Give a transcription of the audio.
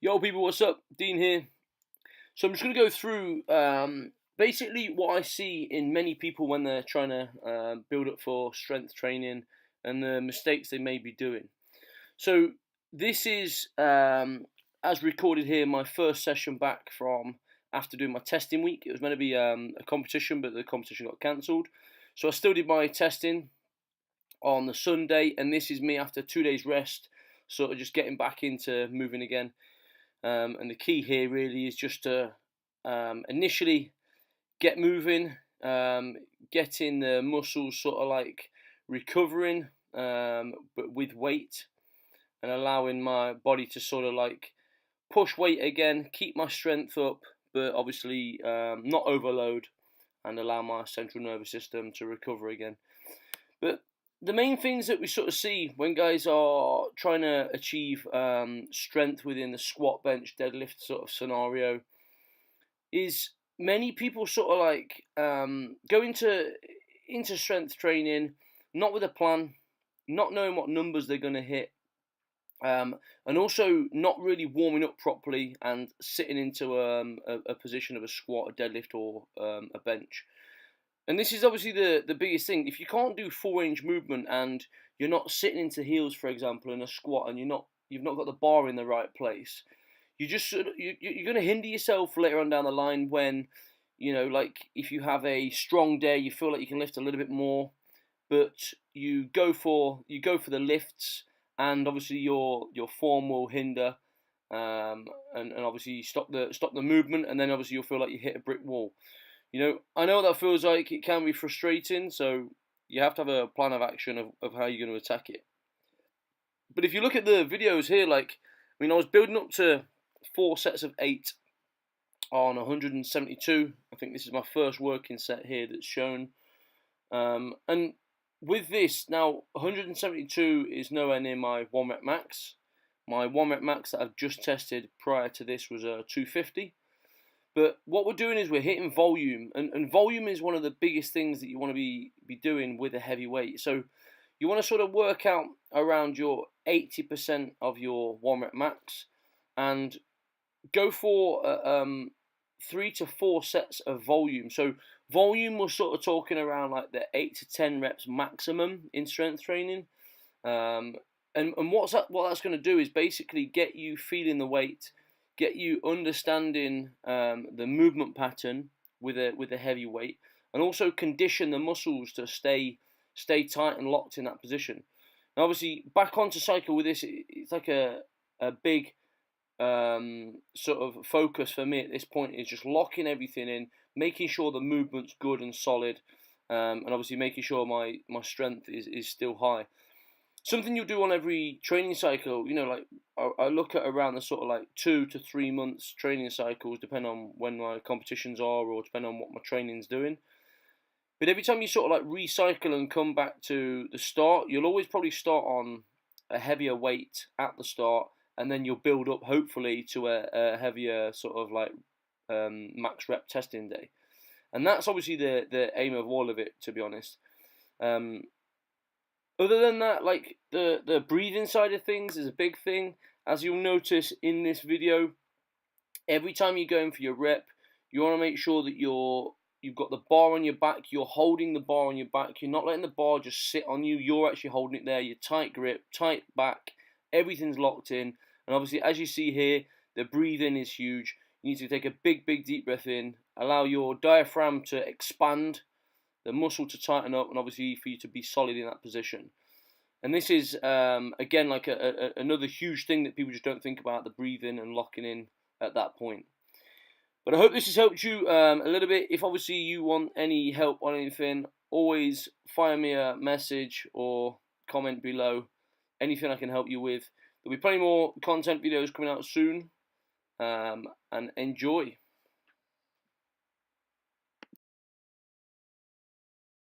Yo, people, what's up? Dean here. So I'm just going to go through basically what I see in many people when they're trying to build up for strength training and the mistakes they may be doing. So this is, as recorded here, my first session back from after doing my testing week. It was meant to be a competition, but the competition got cancelled. So I still did my testing on the Sunday, and this is me after 2 days rest, sort of just getting back into moving again. And the key here really is just to initially get moving, getting the muscles sort of like recovering, but with weight, and allowing my body to sort of like push weight again, keep my strength up, but obviously not overload, and allow my central nervous system to recover again. But the main things that we sort of see when guys are trying to achieve strength within the squat, bench, deadlift sort of scenario is many people sort of like go into strength training not with a plan, not knowing what numbers they're going to hit, and also not really warming up properly and sitting into a position of a squat, a deadlift, or a bench. And this is obviously the biggest thing. If you can't do full range movement and you're not sitting into heels, for example, in a squat, and you've not got the bar in the right place, you're going to hinder yourself later on down the line when, like if you have a strong day, you feel like you can lift a little bit more, but you go for the lifts, and obviously your form will hinder, and obviously stop the movement, and then obviously you'll feel like you hit a brick wall. I know what that feels like. It can be frustrating, so you have to have a plan of action of how you're going to attack it. But if you look at the videos here, I was building up to 4 sets of 8 on 172. I think this is my first working set here that's shown. And with this, now 172 is nowhere near my 1 rep max. My 1 rep max that I've just tested prior to this was a 250. But what we're doing is we're hitting volume, and volume is one of the biggest things that you want to be doing with a heavy weight. So you want to sort of work out around your 80% of your 1 rep max, and go for 3 to 4 sets of volume. So volume, we're sort of talking around like the 8 to 10 reps maximum in strength training. And what that's going to do is basically get you feeling the weight, get you understanding the movement pattern with a heavy weight, and also condition the muscles to stay tight and locked in that position. Now, obviously, back onto cycle with this, it's like a big sort of focus for me at this point is just locking everything in, making sure the movement's good and solid, and obviously making sure my strength is still high. Something you'll do on every training cycle, like I look at around the sort of like 2 to 3 months training cycles, depending on when my competitions are or depending on what my training's doing. But every time you sort of like recycle and come back to the start, you'll always probably start on a heavier weight at the start, and then you'll build up hopefully to a heavier sort of like max rep testing day. And that's obviously the aim of all of it, to be honest. Other than that, like the breathing side of things is a big thing. As you'll notice in this video, every time you're going for your rep, you want to make sure that you've got the bar on your back, you're holding the bar on your back, you're not letting the bar just sit on you, you're actually holding it there, your tight grip, tight back, everything's locked in. And obviously, as you see here, the breathing is huge. You need to take a big deep breath in, allow your diaphragm to expand, the muscle to tighten up, and obviously for you to be solid in that position. And this is, again, like another huge thing that people just don't think about, the breathing and locking in at that point. But I hope this has helped you a little bit. If obviously you want any help on anything, always fire me a message or comment below. Anything I can help you with. There'll be plenty more content videos coming out soon. And enjoy.